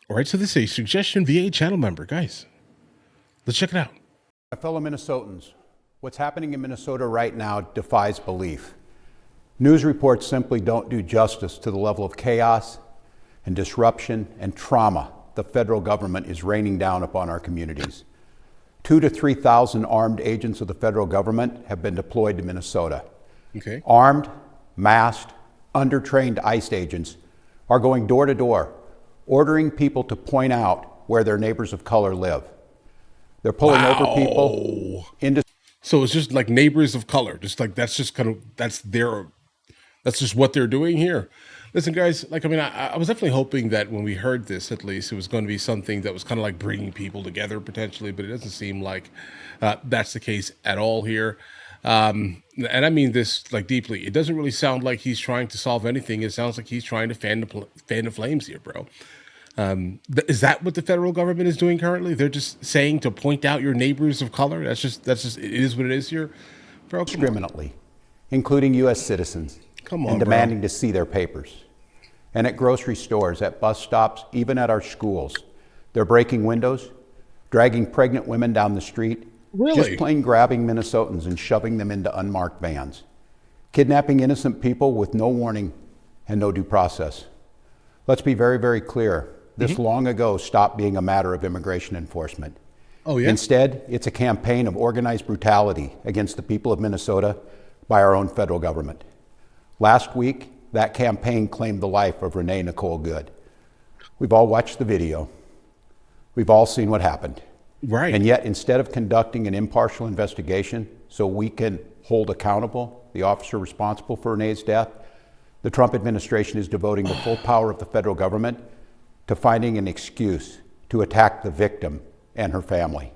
All right, so this is a suggestion via a channel member. Guys, let's check it out. My fellow Minnesotans, what's happening in Minnesota right now defies belief. News reports simply don't do justice to the level of chaos and disruption and trauma the federal government is raining down upon our communities. 2,000 to 3,000 armed agents of the federal government have been deployed to Minnesota. Okay. Armed, masked, undertrained ICE agents are going door to door, ordering people to point out where their neighbors of color live. They're pulling over people into. So it's just like neighbors of color, just like that's just what they're doing here. Listen, guys, I was definitely hoping that when we heard this, at least, it was going to be something that was kind of like bringing people together potentially, but it doesn't seem like that's the case at all here. And I mean this like deeply. It doesn't really sound like he's trying to solve anything. It sounds like he's trying to fan the flames here, bro. Is that what the federal government is doing currently? They're just saying to point out your neighbors of color. That's just it is what it is here, bro. Indiscriminately, including U.S. citizens, and demanding to see their papers. And at grocery stores, at bus stops, even at our schools, they're breaking windows, dragging pregnant women down the street, just plain grabbing Minnesotans and shoving them into unmarked vans, kidnapping innocent people with no warning and no due process. Let's be very, very clear. This long ago stopped being a matter of immigration enforcement. Oh, yeah? Instead, it's a campaign of organized brutality against the people of Minnesota by our own federal government. Last week, that campaign claimed the life of Renee Nicole Good. We've all watched the video. We've all seen what happened. Right. And yet, instead of conducting an impartial investigation so we can hold accountable the officer responsible for Renee's death, the Trump administration is devoting the full power of the federal government to finding an excuse to attack the victim and her family.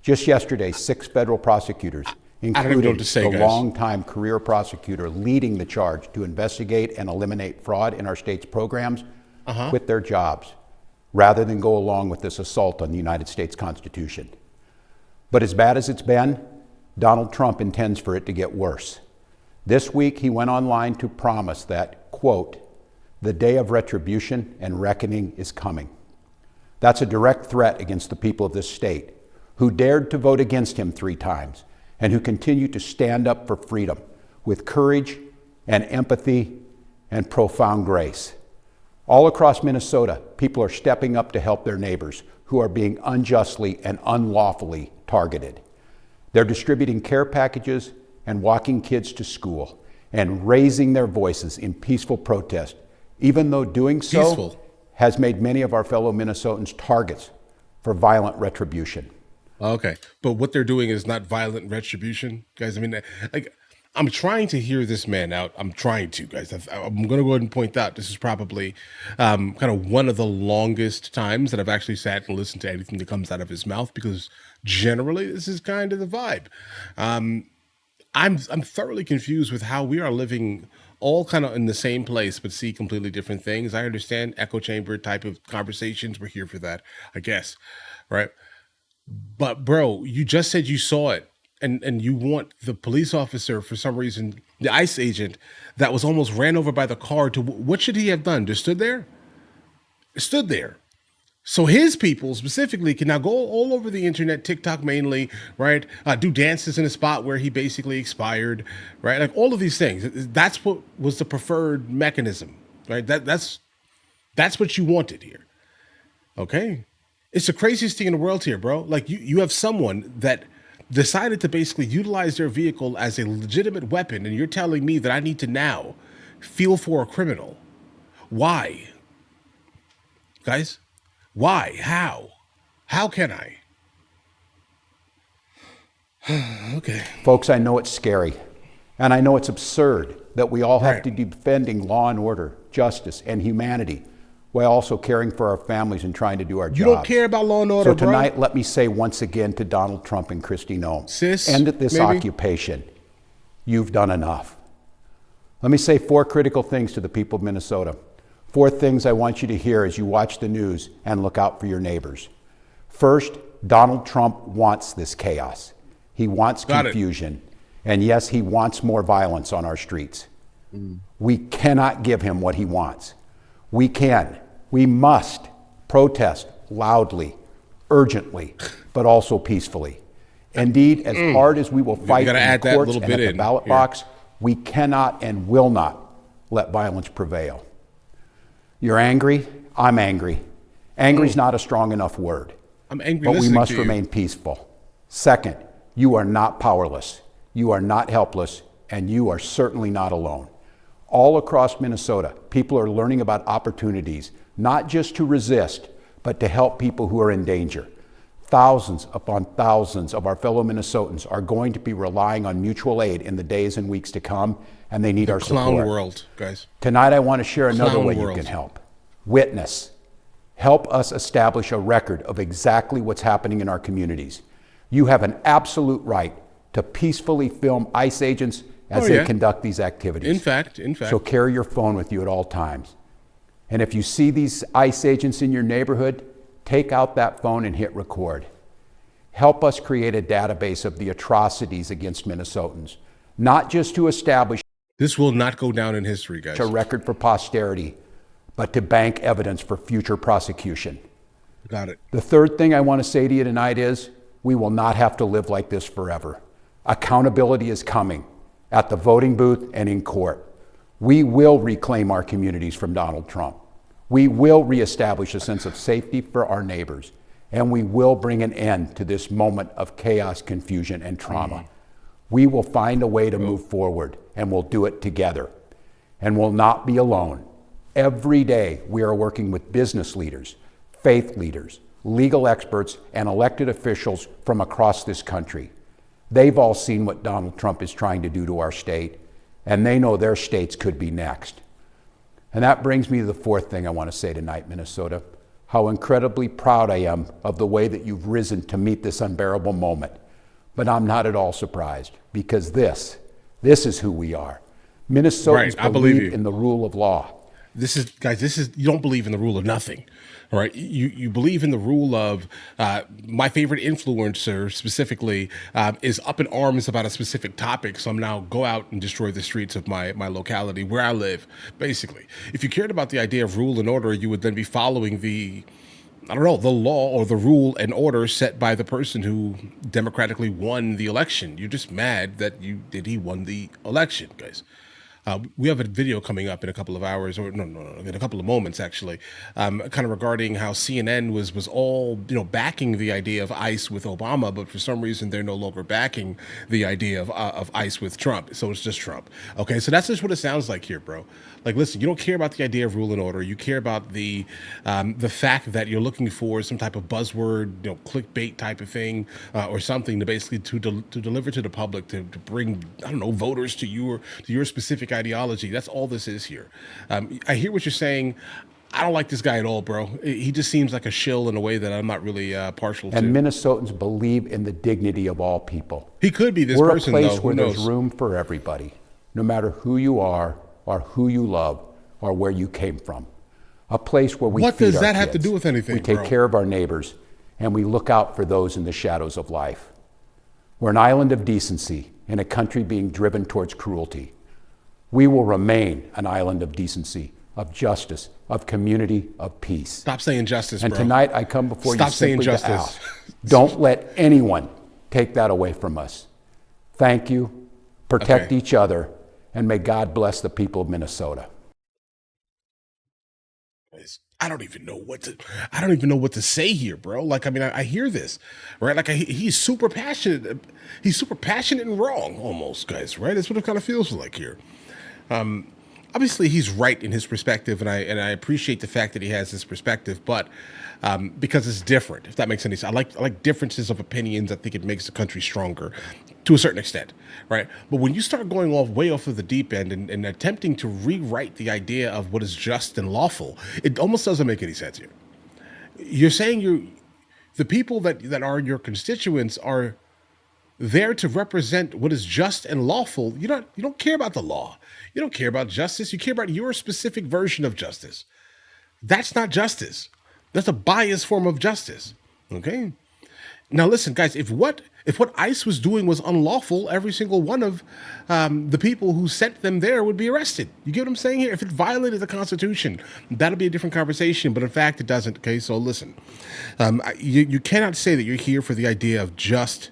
Just yesterday, 6 federal prosecutors, including the longtime career prosecutor leading the charge to investigate and eliminate fraud in our state's programs, quit their jobs rather than go along with this assault on the United States Constitution. But as bad as it's been, Donald Trump intends for it to get worse. This week, he went online to promise that, quote, the day of retribution and reckoning is coming. That's a direct threat against the people of this state who dared to vote against him 3 times and who continue to stand up for freedom with courage and empathy and profound grace. All across Minnesota, people are stepping up to help their neighbors who are being unjustly and unlawfully targeted. They're distributing care packages and walking kids to school and raising their voices in peaceful protest, even though doing so has made many of our fellow Minnesotans targets for violent retribution. Okay, but what they're doing is not violent retribution, guys. I mean, like, I'm trying to hear this man out. I'm trying to, guys. I'm going to go ahead and point out this is probably kind of one of the longest times that I've actually sat and listened to anything that comes out of his mouth, because generally this is kind of the vibe. I'm thoroughly confused with how we are living all kind of in the same place, but see completely different things. I understand echo chamber type of conversations. We're here for that, I guess, right? But bro, you just said you saw it, and you want the police officer, for some reason, the ICE agent that was almost ran over by the car, to what should he have done? Just stood there? Stood there. So his people specifically can now go all over the internet, TikTok mainly, right? Do dances in a spot where he basically expired, right? Like all of these things. That's what was the preferred mechanism, right? That's what you wanted here. Okay. It's the craziest thing in the world here, bro. Like you have someone that decided to basically utilize their vehicle as a legitimate weapon, and you're telling me that I need to now feel for a criminal. Why? Guys? Why? How? How can I? Okay. Folks, I know it's scary, and I know it's absurd that we all have to be defending law and order, justice, and humanity, while also caring for our families and trying to do our jobs. You don't care about law and order, So tonight, let me say once again to Donald Trump and Kristi Noem, end this occupation. You've done enough. Let me say 4 critical things to the people of Minnesota. 4 things I want you to hear as you watch the news and look out for your neighbors. First, Donald Trump wants this chaos. He wants confusion. And yes, he wants more violence on our streets. We cannot give him what he wants. We must Protest loudly, urgently, but also peacefully. Indeed, as hard as we will fight in the courts and at the ballot box, we cannot and will not let violence prevail. You're angry, I'm angry. Angry is not a strong enough word. I'm angry, but we must remain peaceful. Second, you are not powerless, you are not helpless, and you are certainly not alone. All across Minnesota, people are learning about opportunities, not just to resist, but to help people who are in danger. Thousands upon thousands of our fellow Minnesotans are going to be relying on mutual aid in the days and weeks to come, and they need our support. Clown world, guys. Tonight, I want to share another way you can help. Witness. Help us establish a record of exactly what's happening in our communities. You have an absolute right to peacefully film ICE agents as they conduct these activities. In fact. So carry your phone with you at all times. And if you see these ICE agents in your neighborhood, take out that phone and hit record. Help us create a database of the atrocities against Minnesotans, not just to establish this will not go down in history, guys. A record for posterity, but to bank evidence for future prosecution. Got it. The third thing I want to say to you tonight is we will not have to live like this forever. Accountability is coming at the voting booth and in court. We will reclaim our communities from Donald Trump. We will reestablish a sense of safety for our neighbors, and we will bring an end to this moment of chaos, confusion, and trauma. We will find a way to move forward, and we'll do it together, and we'll not be alone. Every day, we are working with business leaders, faith leaders, legal experts, and elected officials from across this country. They've all seen what Donald Trump is trying to do to our state, and they know their states could be next. And that brings me to the fourth thing I want to say tonight, Minnesota, how incredibly proud I am of the way that you've risen to meet this unbearable moment. But I'm not at all surprised, because this is who we are. Minnesotans believe in the rule of law. This is, you don't believe in the rule of nothing, all right? You believe in the rule of, my favorite influencer specifically is up in arms about a specific topic, so I'm now go out and destroy the streets of my locality where I live, basically. If you cared about the idea of rule and order, you would then be following the law or the rule and order set by the person who democratically won the election. You're just mad that he won the election, guys. We have a video coming up in a couple of hours, or no, in a couple of moments, actually, kind of regarding how CNN was all, backing the idea of ICE with Obama, but for some reason they're no longer backing the idea of ICE with Trump. So it's just Trump. Okay, so that's just what it sounds like here, bro. Like, listen, you don't care about the idea of rule and order. You care about the fact that you're looking for some type of buzzword, clickbait type of thing, or something to basically to deliver to the public to bring, voters to your specific ideology. That's all this is here. I hear what you're saying. I don't like this guy at all, bro. He just seems like a shill in a way that I'm not really partial to. And Minnesotans believe in the dignity of all people. He could be this person, though. We're a place where there's room for everybody, no matter who you are or who you love or where you came from. A place where we feed our kids. What does that have to do with anything, We take care of our neighbors, and we look out for those in the shadows of life. We're an island of decency in a country being driven towards cruelty. We will remain an island of decency, of justice, of community, of peace. Stop saying justice, and bro. Tonight I come before Stop you simply saying justice. To ask, don't let anyone take that away from us. Thank you, protect each other, and may God bless the people of Minnesota. I don't even know what to say here, bro. Like, I mean, I hear this, right? Like, he's super passionate. He's super passionate and wrong, almost, guys, right? That's what it kind of feels like here. Obviously, he's right in his perspective, and I appreciate the fact that he has this perspective, but because it's different, if that makes any sense. I like differences of opinions. I think it makes the country stronger to a certain extent, right? But when you start going way off of the deep end and attempting to rewrite the idea of what is just and lawful, it almost doesn't make any sense here. You're saying the people that are your constituents are there to represent what is just and lawful. You don't care about the law. You don't care about justice. You care about your specific version of justice. That's not justice. That's a biased form of justice. Okay? Now, listen, guys, if what ICE was doing was unlawful, every single one of the people who sent them there would be arrested. You get what I'm saying here? If it violated the Constitution, that'll be a different conversation. But in fact, it doesn't. Okay, so listen, you cannot say that you're here for the idea of justice.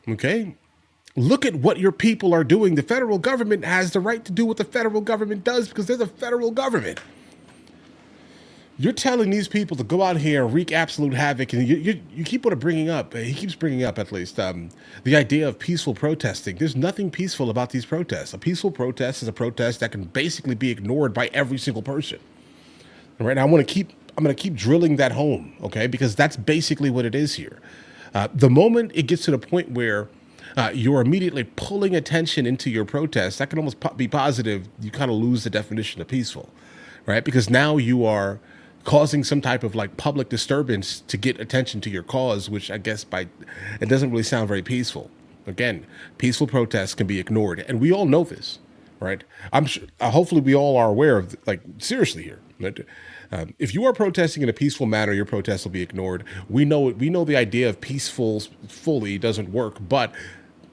Okay, look at what your people are doing. The federal government has the right to do what the federal government does because they're the federal government. You're telling these people to go out here and wreak absolute havoc, and you keep on bringing up. He keeps bringing up at least the idea of peaceful protesting. There's nothing peaceful about these protests. A peaceful protest is a protest that can basically be ignored by every single person. All right, now I'm going to keep drilling that home, okay? Because that's basically what it is here. The moment it gets to the point where you're immediately pulling attention into your protest, that can almost be positive. You kind of lose the definition of peaceful, right? Because now you are causing some type of like public disturbance to get attention to your cause, which I guess it doesn't really sound very peaceful. Again, peaceful protests can be ignored, and we all know this, right? I'm sure, hopefully we all are aware of like seriously here. That, if you are protesting in a peaceful manner, your protest will be ignored. We know it. We know the idea of peaceful fully doesn't work, but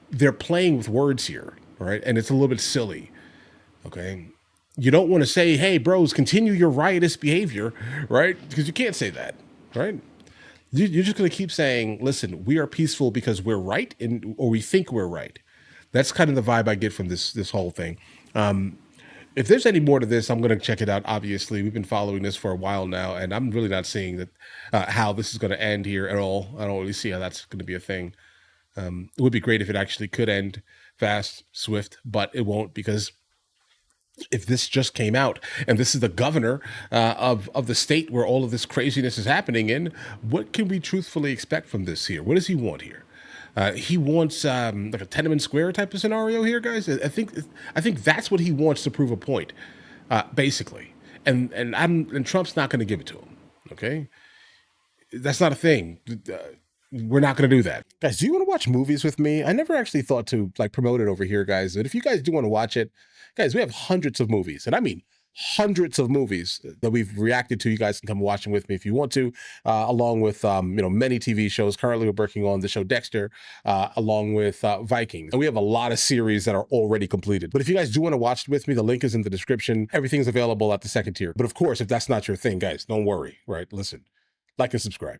they're playing with words here, right? And it's a little bit silly. Okay. You don't want to say, hey, bros, continue your riotous behavior, right? Because you can't say that, right? You're just going to keep saying, listen, we are peaceful because we're right, or we think we're right. That's kind of the vibe I get from this whole thing. If there's any more to this, I'm going to check it out. Obviously, we've been following this for a while now, and I'm really not seeing that how this is going to end here at all. I don't really see how that's going to be a thing. It would be great if it actually could end fast, swift, but it won't because if this just came out and this is the governor of the state where all of this craziness is happening in, what can we truthfully expect from this here? What does he want here? He wants like a Tenement Square type of scenario here, guys. I think that's what he wants to prove a point, basically. And Trump's not going to give it to him. Okay, that's not a thing. We're not going to do that. Guys, do you want to watch movies with me? I never actually thought to like promote it over here, guys. But if you guys do want to watch it, guys, we have hundreds of movies, and I mean hundreds of movies that we've reacted to. You guys can come watch them with me if you want to, along with many TV shows. Currently, we're working on the show Dexter, along with Vikings, and we have a lot of series that are already completed. But if you guys do want to watch it with me, the link is in the description. Everything's available at the second tier. But of course, if that's not your thing, guys, don't worry. Right? Listen, like and subscribe.